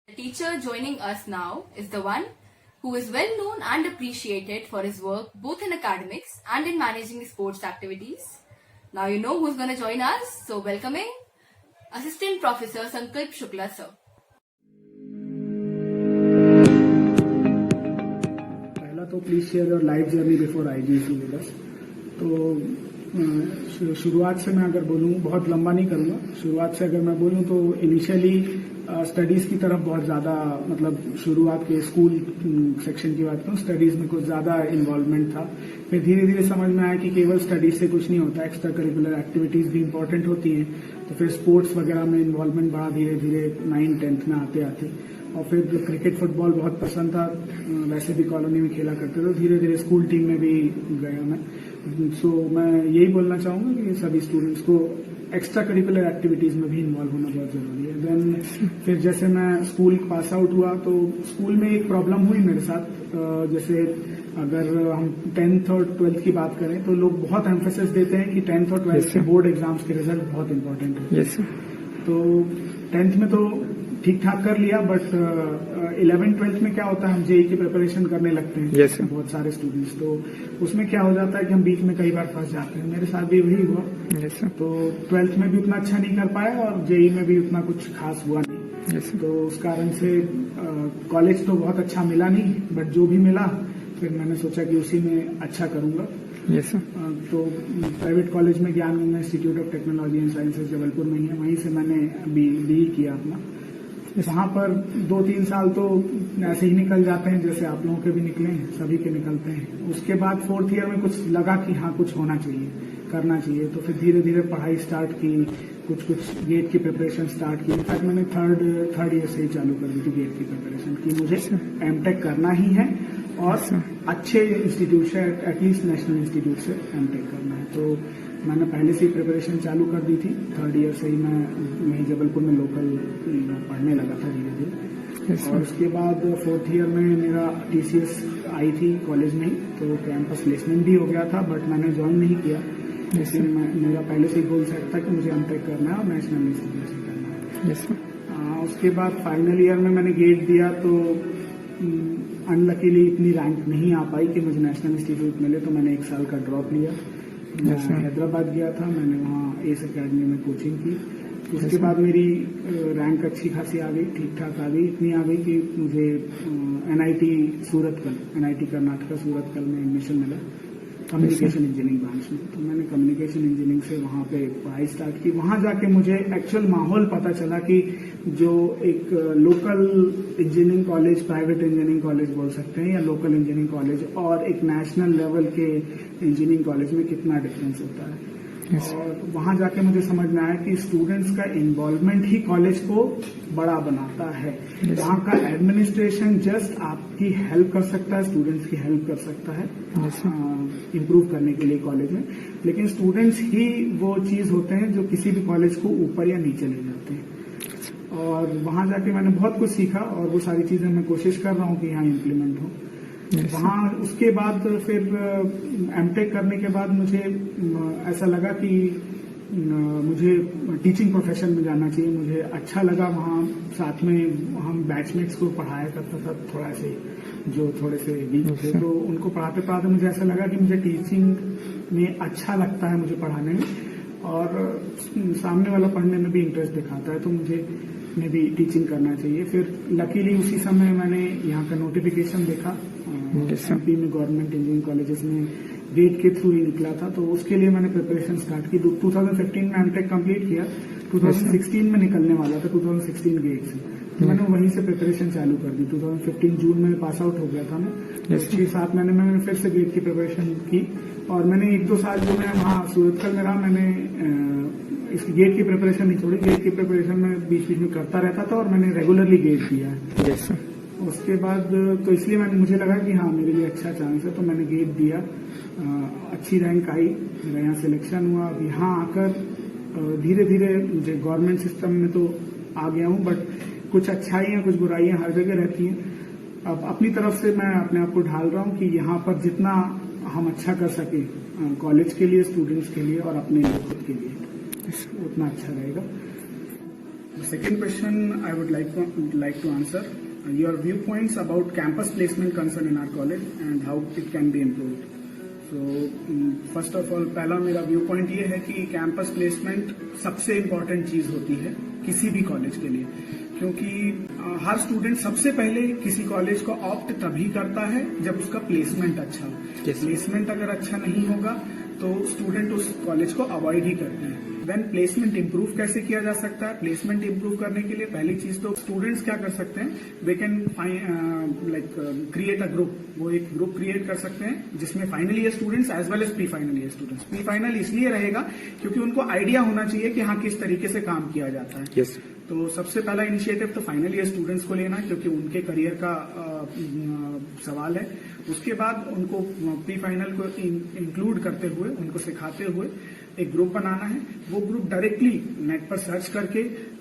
The teacher joining us now is the one who is well known and appreciated for his work both in academics and in managing sports activities. Now you know who's going to join us, so welcoming Assistant Professor Sankalp Shukla sir. पहला तो please share your life journey before IGC with us. तो शुरुआत से मैं अगर बोलूँ, बहुत लंबा नहीं करूँगा, शुरुआत से अगर मैं बोलूँ तो इनिशियली स्टडीज की तरफ बहुत ज्यादा, मतलब शुरुआत के स्कूल सेक्शन की बात करूँ, स्टडीज में कुछ ज्यादा इन्वॉल्वमेंट था। फिर धीरे धीरे समझ में आया कि केवल स्टडीज से कुछ नहीं होता, एक्स्ट्रा करिकुलर एक्टिविटीज भी इंपॉर्टेंट होती हैं। तो फिर स्पोर्ट्स वगैरह में इन्वॉल्वमेंट बढ़ा धीरे धीरे 9th-10th में आते आते। और फिर क्रिकेट फुटबॉल बहुत पसंद था, वैसे भी कॉलोनी में खेला करते थे, धीरे धीरे स्कूल टीम में भी गया मैं। सो मैं यही बोलना चाहूंगा कि सभी स्टूडेंट्स को एक्स्ट्रा करिकुलर एक्टिविटीज में भी इन्वॉल्व होना बहुत जरूरी है। देन फिर जैसे मैं स्कूल पास आउट हुआ तो स्कूल में एक प्रॉब्लम हुई मेरे साथ। जैसे अगर हम 10th और 12th की बात करें तो लोग बहुत एम्फेसिस देते हैं कि 10th और 12th के बोर्ड एग्जाम्स के रिजल्ट बहुत इंपॉर्टेंट है। तो 10th में तो ठीक ठाक कर लिया, बट 11th-12th में क्या होता है, हम जेई की प्रिपरेशन करने लगते हैं बहुत सारे स्टूडेंट्स। तो उसमें क्या हो जाता है कि हम बीच में कई बार फंस जाते हैं। मेरे साथ भी वही हुआ। तो 12th में भी उतना अच्छा नहीं कर पाए और जेई में भी उतना कुछ खास हुआ नहीं। तो उस कारण से कॉलेज तो बहुत अच्छा मिला नहीं, बट जो भी मिला फिर मैंने सोचा कि उसी में अच्छा करूंगा। तो प्राइवेट कॉलेज में ज्ञान Ganga institute of technology and sciences Jabalpur में ही है, वहीं से मैंने बी किया अपना। वहां पर 2-3 साल तो ऐसे ही निकल जाते हैं, जैसे आप लोगों के भी निकले हैं, सभी के निकलते हैं। उसके बाद 4th ईयर में कुछ लगा कि हाँ कुछ होना चाहिए, करना चाहिए। तो फिर धीरे धीरे पढ़ाई स्टार्ट की, कुछ गेट की प्रिपरेशन स्टार्ट की। इनफैक्ट मैंने थर्ड ईयर से ही चालू कर दी थी गेट की प्रिपरेशन की। मुझे एमटेक करना ही है और अच्छे इंस्टीट्यूट से, एटलीस्ट नेशनल इंस्टीट्यूट से एमटेक करना है। तो मैंने पहले से ही प्रिपरेशन चालू कर दी थी। 3rd ईयर से ही मैं यहीं जबलपुर में लोकल पढ़ने लगा था धीरे धीरे। और उसके बाद 4th ईयर में मेरा टीसीएस आई थी कॉलेज में ही, तो कैंपस प्लेसमेंट भी हो गया था, बट मैंने ज्वाइन नहीं किया। लेकिन मेरा पहले से ही गोल सेट था कि मुझे एमटेक करना है और नेशनल इंस्टीट्यूट से करना है। उसके बाद फाइनल ईयर में मैंने गेट दिया, तो अनलकीली इतनी रैंक नहीं आ पाई कि मुझे नेशनल इंस्टीट्यूट मिले, तो मैंने 1 साल का ड्रॉप लिया। मैं हैदराबाद गया था, मैंने वहाँ एस अकेडमी में कोचिंग की। उसके बाद मेरी रैंक अच्छी खासी आ गई, ठीक ठाक आ गई, इतनी आ गई कि मुझे एनआईटी कर्नाटका सूरतकल में एडमिशन मिला कम्युनिकेशन इंजीनियरिंग ब्रांच में। तो मैंने कम्युनिकेशन इंजीनियरिंग से वहाँ पे पढ़ाई स्टार्ट की। वहाँ जाके मुझे एक्चुअल माहौल पता चला कि जो एक local engineering college, private engineering college बोल सकते हैं, या लोकल इंजीनियरिंग कॉलेज और एक नेशनल लेवल के इंजीनियरिंग कॉलेज में कितना डिफरेंस होता है। और वहां जाके मुझे समझ में आया कि स्टूडेंट्स का इन्वॉल्वमेंट ही कॉलेज को बड़ा बनाता है। वहां का एडमिनिस्ट्रेशन जस्ट आपकी हेल्प कर सकता है, स्टूडेंट्स की हेल्प कर सकता है इम्प्रूव करने के लिए कॉलेज में, लेकिन स्टूडेंट्स ही वो चीज होते हैं जो किसी भी कॉलेज को ऊपर या नीचे ले जाते हैं। और वहां जाके मैंने बहुत कुछ सीखा और वो सारी चीजें मैं कोशिश कर रहा हूँ कि यहाँ इम्प्लीमेंट हो। वहाँ उसके बाद फिर एमटेक करने के बाद मुझे ऐसा लगा कि मुझे टीचिंग प्रोफेशन में जाना चाहिए। मुझे अच्छा लगा, वहाँ साथ में हम बैचमेट्स को पढ़ाया करता था, थोड़ा से जो थोड़े से वीक थे, तो उनको पढ़ाते पढ़ाते मुझे ऐसा लगा कि मुझे टीचिंग में अच्छा लगता है, मुझे पढ़ाने में, और सामने वाला पढ़ने में भी इंटरेस्ट दिखाता है, तो मुझे भी टीचिंग करना चाहिए। फिर लकीली उसी समय मैंने यहाँ का नोटिफिकेशन देखा, एमपी में गवर्नमेंट इंजीनियरिंग कॉलेजेस में गेट के थ्रू ही निकला था, तो उसके लिए मैंने प्रिपरेशन स्टार्ट की। 2015 में एमटेक कंप्लीट किया, 2016 में निकलने वाला था, 2016 गेट से, तो मैंने वहीं से प्रिपरेशन चालू कर दी। 2015 जून में पास आउट हो गया था मैं। 6-7 महीने में मैंने फिर से गेट की प्रिपरेशन की, और मैंने 1-2 साल जो मैं वहाँ सूरतकल में रहा, मैंने इस गेट की प्रिपरेशन नहीं छोड़ी। गेट की प्रिपरेशन में बीच बीच में करता रहता था और मैंने रेगुलरली गेट दिया है। उसके बाद तो इसलिए मुझे लगा कि हाँ मेरे लिए अच्छा चांस है, तो मैंने गेट दिया, अच्छी रैंक आई, मेरा यहाँ सिलेक्शन हुआ। अब यहाँ आकर धीरे धीरे मुझे गवर्नमेंट सिस्टम में तो आ गया हूँ, बट कुछ अच्छाइयाँ कुछ बुराइयाँ हर जगह रहती हैं। अब अपनी तरफ से मैं अपने आप को ढाल रहा हूँ कि यहाँ पर जितना हम अच्छा कर सके कॉलेज के लिए, स्टूडेंट्स के लिए और अपने खुद के लिए, उतना अच्छा रहेगा। Second question I would like to answer your viewpoints about campus placement concern in our college and how it can be improved. So first of all, पहला मेरा व्यू पॉइंट ये है कि कैंपस प्लेसमेंट सबसे इम्पोर्टेंट चीज होती है किसी भी कॉलेज के लिए, क्योंकि हर स्टूडेंट सबसे पहले किसी कॉलेज को ऑप्ट तभी करता है जब उसका प्लेसमेंट अच्छा हो। प्लेसमेंट अगर अच्छा नहीं होगा तो स्टूडेंट उस कॉलेज को अवॉइड ही करते हैं। देन प्लेसमेंट इंप्रूव कैसे किया जा सकता है? प्लेसमेंट इंप्रूव करने के लिए पहली चीज तो स्टूडेंट्स क्या कर सकते हैं, they can create a group. वो एक ग्रुप क्रिएट कर सकते हैं जिसमें final year students as well as pre final year students. Pre final इसलिए रहेगा क्योंकि उनको आइडिया होना चाहिए कि हाँ किस तरीके से काम किया जाता है। Yes. तो सबसे पहला इनिशिएटिव तो फाइनल ईयर स्टूडेंट्स को लेना है क्योंकि उनके करियर का सवाल है। उसके बाद उनको प्री फाइनल को इंक्लूड करते हुए, उनको सिखाते हुए एक ग्रुप बनाना है। वो ग्रुप डायरेक्टली नेट पर सर्च करके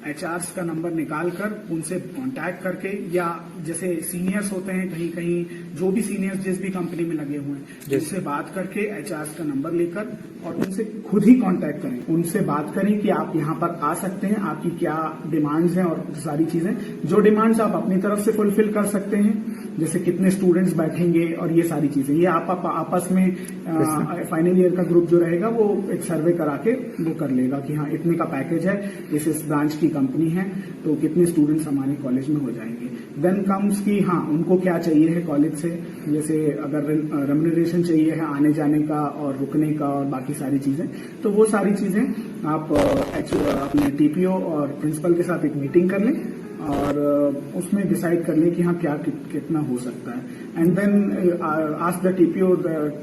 एचआरस का नंबर निकाल कर उनसे कांटेक्ट करके, या जैसे सीनियर्स होते हैं कहीं कहीं, जो भी सीनियर्स जिस भी कंपनी में लगे हुए हैं उनसे बात करके एचआरस का नंबर लेकर और उनसे खुद ही कांटेक्ट करें। उनसे बात करें कि आप यहाँ पर आ सकते हैं, आपकी क्या डिमांड्स हैं और सारी चीजें। जो डिमांड्स आप अपनी तरफ से फुलफिल कर सकते हैं, जैसे कितने स्टूडेंट्स बैठेंगे और ये सारी चीजें, ये आप आपस में फाइनल ईयर का ग्रुप जो रहेगा वो एक सर्वे करा के वो कर लेगा कि हाँ इतने का पैकेज है, इस ब्रांच की कंपनी है, तो कितने स्टूडेंट्स हमारे कॉलेज में हो जाएंगे। देन कम्स कि हाँ उनको क्या चाहिए है कॉलेज से, जैसे अगर रेम्यूनरेशन चाहिए है आने जाने का और रुकने का और बाकी सारी चीजें, तो वो सारी चीजें आप अपने टीपीओ और प्रिंसिपल के साथ एक मीटिंग कर लें और उसमें डिसाइड कर लें कि हाँ क्या कितना हो सकता है। And then ask the TPO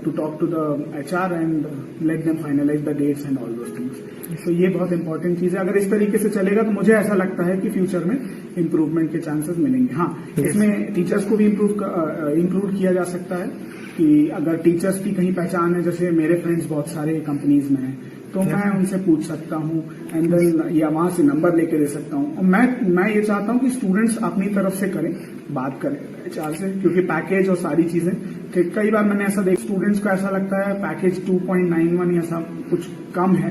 to talk to the HR and let them finalize the dates and all those things. तो ये बहुत इंपॉर्टेंट चीज है। अगर इस तरीके से चलेगा तो मुझे ऐसा लगता है कि फ्यूचर में इम्प्रूवमेंट के चांसेस मिलेंगे। हाँ, इसमें टीचर्स को भी इंक्लूड किया जा सकता है कि अगर टीचर्स की कहीं पहचान है, जैसे मेरे फ्रेंड्स बहुत सारे कंपनीज में हैं, तो मैं उनसे पूछ सकता हूँ एंड देन या वहां से नंबर लेके दे सकता हूँ। और मैं ये चाहता हूँ कि स्टूडेंट्स अपनी तरफ से करें, बात करें एचआर से, क्योंकि पैकेज और सारी चीजें कई बार मैंने ऐसा देखा स्टूडेंट्स को ऐसा लगता है पैकेज 2.91 या सब कुछ कम है।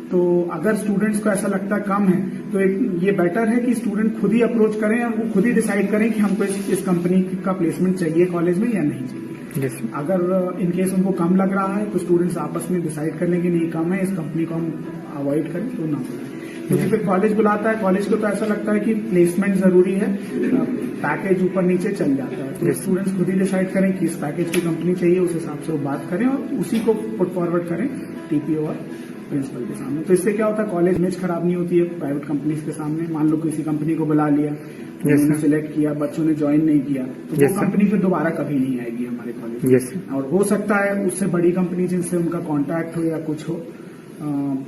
तो अगर स्टूडेंट्स को ऐसा लगता है कम है तो ये बेटर है कि स्टूडेंट खुद ही अप्रोच करें और वो खुद ही डिसाइड करें कि हमको इस कंपनी का प्लेसमेंट चाहिए कॉलेज में या नहीं चाहिए। Yes. अगर इनकेस उनको कम लग रहा है तो स्टूडेंट्स आपस में डिसाइड कर लें कि नहीं कम है, इस कंपनी को हम अवॉइड करें तो ना करें। क्योंकि फिर कॉलेज बुलाता है, कॉलेज को तो ऐसा लगता है कि प्लेसमेंट जरूरी है, पैकेज ऊपर नीचे चल जाता है। तो स्टूडेंट्स खुद ही डिसाइड करें कि इस पैकेज की कंपनी चाहिए, उस हिसाब से वो बात करें और उसी को पुट फॉरवर्ड करें टीपीओ और प्रिंसिपल के सामने। तो इससे क्या होता है, कॉलेज इमेज खराब नहीं होती है प्राइवेट कंपनीज के सामने। मान लो किसी कंपनी को बुला लिया, उन्होंने सिलेक्ट किया, बच्चों ने ज्वाइन नहीं किया, तो वो कंपनी फिर दोबारा कभी नहीं आएगी हमारे कॉलेज। और हो सकता है उससे बड़ी कंपनी जिनसे उनका कॉन्टैक्ट हो या कुछ हो,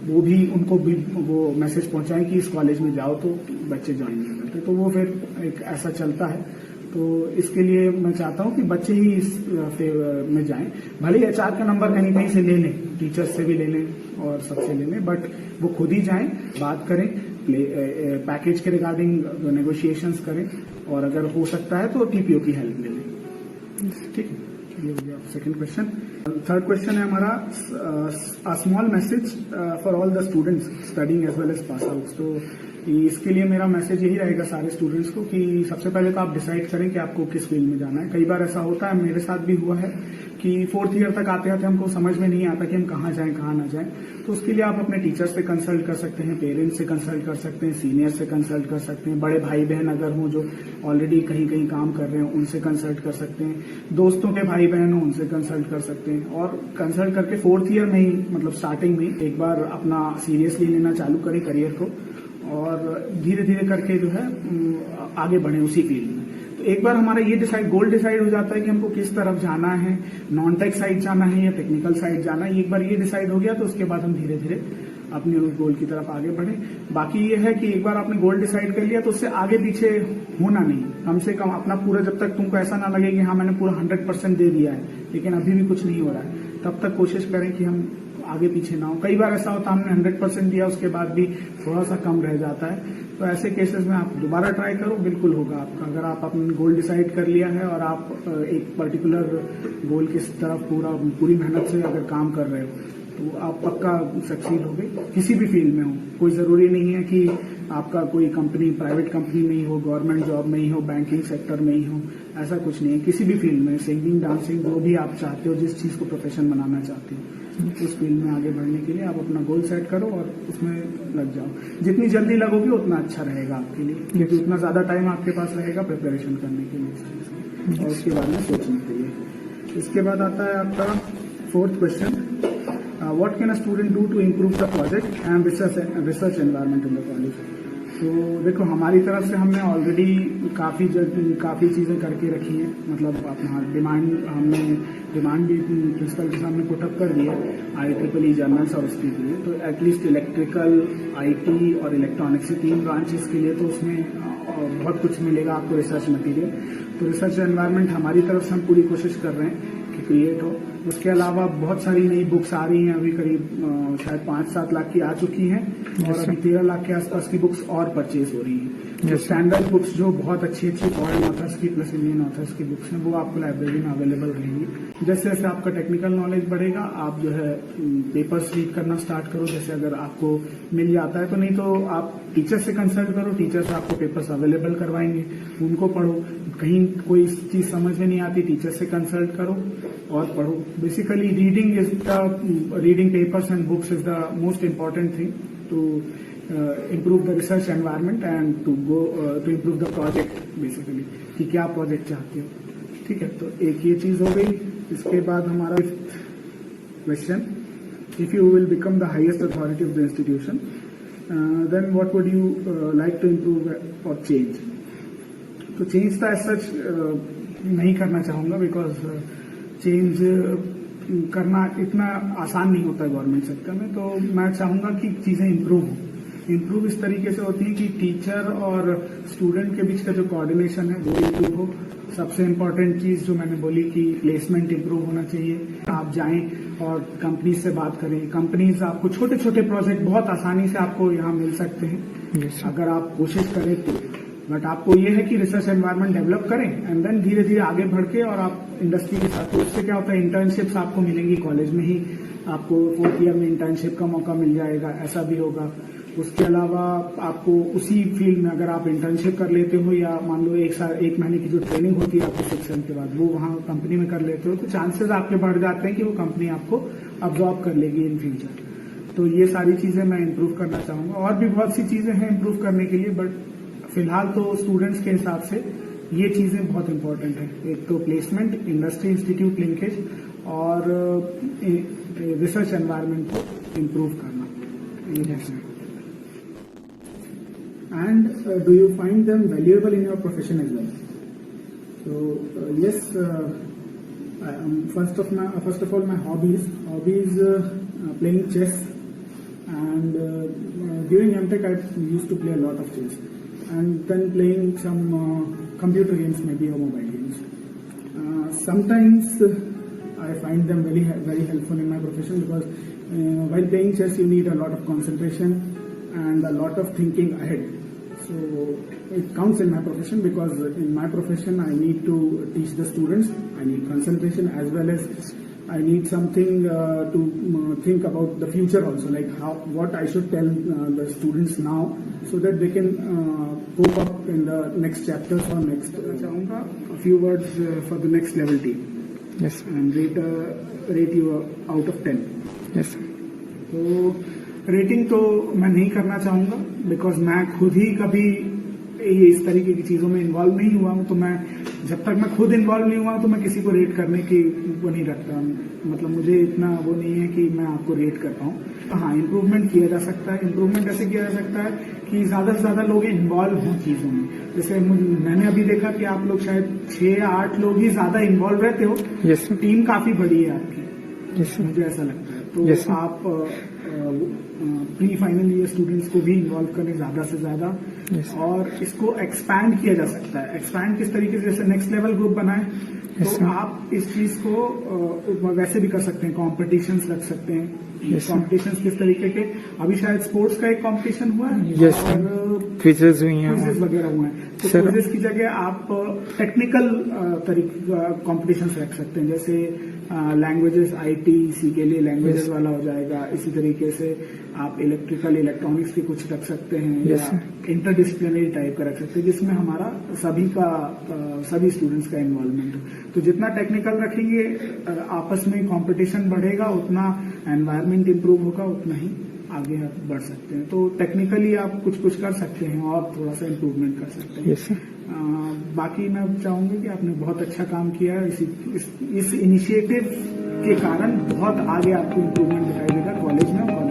वो भी उनको भी वो मैसेज पहुंचाएं कि इस कॉलेज में जाओ, तो बच्चे ज्वाइन नहीं करते, तो वो फिर एक ऐसा चलता है। तो इसके लिए मैं चाहता हूं कि बच्चे ही इस फेवर में जाएं। भले ही एचआर का नंबर कहीं कहीं से ले लें, टीचर्स से भी ले लें और सबसे ले लें, बट वो खुद ही जाएं, बात करें, पैकेज के रिगार्डिंग नेगोशिएशंस करें और अगर हो सकता है तो टीपीओ की हेल्प ले लें। ठीक है, ये हो गया सेकंड क्वेश्चन। थर्ड क्वेश्चन है हमारा, a small message for all the students studying as well as pass out. तो इसके लिए मेरा मैसेज यही रहेगा सारे स्टूडेंट्स को कि सबसे पहले तो आप डिसाइड करें कि आपको किस फील्ड में जाना है। कई बार ऐसा होता है, मेरे साथ भी हुआ है कि 4th ईयर तक आते आते हमको समझ में नहीं आता कि हम कहाँ जाएं कहाँ ना जाएं। तो उसके लिए आप अपने टीचर से कंसल्ट कर सकते हैं, पेरेंट्स से कंसल्ट कर सकते हैं, सीनियर से कंसल्ट कर सकते हैं, बड़े भाई बहन अगर हों जो ऑलरेडी कहीं कहीं काम कर रहे हैं उनसे कंसल्ट कर सकते हैं, दोस्तों के भाई बहन हो उनसे कंसल्ट कर सकते हैं। और कंसल्ट करके 4th ईयर में ही, मतलब स्टार्टिंग में एक बार अपना सीरियसली लेना चालू करें करियर को और धीरे धीरे करके जो है आगे बढ़े उसी फील्ड में। तो एक बार हमारा ये गोल डिसाइड हो जाता है कि हमको किस तरफ जाना है, नॉन टेक साइड जाना है या टेक्निकल साइड जाना है। एक बार ये डिसाइड हो गया तो उसके बाद हम धीरे धीरे अपने उस गोल की तरफ आगे बढ़े। बाकी ये है कि एक बार आपने गोल डिसाइड कर लिया तो उससे आगे पीछे होना नहीं, कम से कम अपना पूरा, जब तक तुमको ऐसा ना लगे कि हाँ मैंने पूरा 100% दे दिया है लेकिन अभी भी कुछ नहीं हो रहा है, तब तक कोशिश करें कि हम आगे पीछे ना हो। कई बार ऐसा होता है हमने 100% दिया, उसके बाद भी थोड़ा सा कम रह जाता है, तो ऐसे केसेस में आप दोबारा ट्राई करो, बिल्कुल होगा आपका। अगर आप अपना गोल डिसाइड कर लिया है और आप एक पर्टिकुलर गोल की तरफ पूरी मेहनत से अगर काम कर रहे हो तो आप पक्का सक्सीड होगे किसी भी फील्ड में हो। कोई जरूरी नहीं है कि आपका कोई कंपनी प्राइवेट कंपनी में ही हो, गवर्नमेंट जॉब में ही हो, बैंकिंग सेक्टर में ही हो, ऐसा कुछ नहीं है। किसी भी फील्ड में, सिंगिंग, डांसिंग, जो भी आप चाहते हो, जिस चीज को प्रोफेशन बनाना चाहते हो, उस फील्ड में आगे बढ़ने के लिए आप अपना गोल सेट करो और उसमें लग जाओ। जितनी जल्दी लगोगे उतना अच्छा रहेगा आपके लिए, क्योंकि उतना ज्यादा टाइम आपके पास रहेगा प्रिपरेशन करने के लिए इस चीज का, और उसके बारे में सोचना चाहिए। इसके बाद आता है आपका fourth question, what can a student do to improve the project and research environment in the college. तो देखो, हमारी तरफ से हमने ऑलरेडी काफी चीजें करके रखी हैं। मतलब अपना हमने डिमांड भी प्रिंसिपल के सामने पुटअप कर दी है IEEE जर्नल्स और उसके लिए। तो एटलीस्ट इलेक्ट्रिकल, IT और इलेक्ट्रॉनिक्स, 3 ब्रांचेस के लिए तो उसमें बहुत कुछ मिलेगा आपको रिसर्च मटेरियल। तो रिसर्च एनवायरनमेंट हमारी तरफ से हम पूरी कोशिश कर रहे हैं कि क्रिएट हो। उसके अलावा बहुत सारी नई बुक्स आ रही हैं, अभी करीब शायद 5-7 लाख की आ चुकी हैं, और अभी 13 लाख के आसपास की बुक्स और परचेज हो रही हैं। जो स्टैंडर्ड बुक्स, जो बहुत अच्छी फॉरेन ऑथर्स की प्लस इंडियन ऑथर्स की बुक्स हैं, वो आपको लाइब्रेरी में अवेलेबल रहेंगी। जैसे जैसे आपका टेक्निकल नॉलेज बढ़ेगा, आप जो है पेपर्स रीड करना स्टार्ट करो। जैसे अगर आपको मिल जाता है तो, नहीं तो आप टीचर से कंसल्ट करो, टीचर्स आपको पेपर्स अवेलेबल करवाएंगे, उनको पढ़ो। कहीं कोई चीज समझ में नहीं आती, टीचर से कंसल्ट करो और पढ़ो। Basically reading papers and books is the most important thing to improve the research environment and to improve the project basically, कि क्या प्रोजेक्ट चाहते हो। ठीक है, तो एक ये चीज हो गई। इसके बाद हमारा question, if you will become the highest authority of the institution then what would you like to improve और चेंज। तो चेंज तो एज सच नहीं करना चाहूंगा, बिकॉज चेंज करना इतना आसान नहीं होता है गवर्नमेंट सेक्टर में। तो मैं चाहूंगा कि चीजें इम्प्रूव हो। इम्प्रूव इस तरीके से होती है कि टीचर और स्टूडेंट के बीच का जो कोऑर्डिनेशन है वो इम्प्रूव हो। सबसे इम्पोर्टेंट चीज जो मैंने बोली कि प्लेसमेंट इम्प्रूव होना चाहिए। आप जाएं और कंपनीज से बात करें। कंपनीज आपको छोटे छोटे प्रोजेक्ट बहुत आसानी से आपको यहाँ मिल सकते हैं अगर आप कोशिश करें तो। बट आपको ये है कि रिसर्च एनवायरनमेंट डेवलप करें एंड देन धीरे धीरे आगे बढ़ के और आप इंडस्ट्री के साथ। तो उससे क्या होता है, इंटर्नशिप्स आपको मिलेंगी कॉलेज में ही, आपको 4th ईयर में इंटर्नशिप का मौका मिल जाएगा, ऐसा भी होगा। उसके अलावा आपको उसी फील्ड में अगर आप इंटर्नशिप कर लेते हो, या मान लो 1 महीने की जो ट्रेनिंग होती है आपको शिक्षण के बाद, वो वहां कंपनी में कर लेते हो, तो चांसेस आपके बढ़ जाते हैं कि वो कंपनी आपको अब्जॉर्ब कर लेगी इन फ्यूचर। तो ये सारी चीजें मैं इम्प्रूव करना चाहूंगा। और भी बहुत सी चीजें हैं इम्प्रूव करने के लिए, बट फिलहाल तो स्टूडेंट्स के हिसाब से ये चीजें बहुत इंपॉर्टेंट है। एक तो प्लेसमेंट, इंडस्ट्री इंस्टीट्यूट लिंकेज और रिसर्च एनवायरनमेंट को इम्प्रूव करना, ये है। And do you find them valuable in your profession as well? So yes, first of all, my hobbies playing chess, and during MTech I used to play a lot of chess, and then playing some computer games, maybe, or mobile games. Sometimes I find them very very helpful in my profession, because while playing chess you need a lot of concentration and a lot of thinking ahead. So it counts in my profession, because in my profession I need to teach the students. I need concentration, as well as I need something to think about the future also, like what I should tell the students now, so that they can cope up in the next chapters or next. चाहूँगा a few words for the next level team. Yes. And rate you out of 10. Yes. तो rating तो मैं नहीं करना चाहूंगा, because मैं खुद ही कभी इस तरीके की चीजों में इन्वॉल्व नहीं हुआ हूं। तो मैं जब तक मैं खुद इन्वॉल्व नहीं हुआ हूं तो मैं किसी को रेट करने की वो नहीं रखता। मतलब मुझे इतना वो नहीं है कि मैं आपको रेट कर पाऊं। तो हाँ, इम्प्रूवमेंट किया जा सकता है। इम्प्रूवमेंट ऐसे किया जा सकता है कि ज्यादा से ज्यादा लोग इन्वॉल्व हों चीजों में। जैसे मैंने अभी देखा कि आप लोग शायद 6 या 8 लोग ही ज्यादा इन्वॉल्व रहते हो। Yes. टीम काफी बड़ी है आपकी। Yes. मुझे ऐसा लगता है। तो Yes. आप प्री फाइनल ईयर स्टूडेंट्स को भी इन्वॉल्व करें ज्यादा से ज्यादा। Yes. और इसको एक्सपैंड किया जा सकता है। एक्सपैंड किस तरीके से, जैसे नेक्स्ट लेवल ग्रुप बनाए Yes, तो आप इस चीज को वैसे भी कर सकते हैं, कॉम्पिटिशन्स रख सकते हैं। Yes, कॉम्पिटिशन्स किस तरीके के, अभी शायद स्पोर्ट्स का एक कॉम्पिटिशन हुआ है। Yes, और क्विजेज हुई हैं। क्विजेज वगैरह हुए हैं। तो Sir. क्विजेज की जगह आप टेक्निकल कॉम्पिटिशन्स रख सकते हैं। जैसे लैंग्वेजेस IT सी के लिए लैंग्वेजेस वाला हो जाएगा। इसी तरीके से आप इलेक्ट्रिकल इलेक्ट्रॉनिक्स के कुछ रख सकते हैं Yes, या इंटरडिसिप्लिनरी टाइप का रख सकते हैं, जिसमें हमारा सभी स्टूडेंट्स का इन्वॉल्वमेंट हो। तो जितना टेक्निकल रखेंगे आपस में कंपटीशन बढ़ेगा, उतना एनवायरनमेंट इंप्रूव होगा, उतना ही आगे आप बढ़ सकते हैं। तो टेक्निकली आप कुछ कर सकते हैं और थोड़ा सा इम्प्रूवमेंट कर सकते हैं। Yes sir. बाकी मैं चाहूंगी कि आपने बहुत अच्छा काम किया है। इस इनिशिएटिव के कारण बहुत आगे आपको इम्प्रूवमेंट दिखाई देगा कॉलेज में।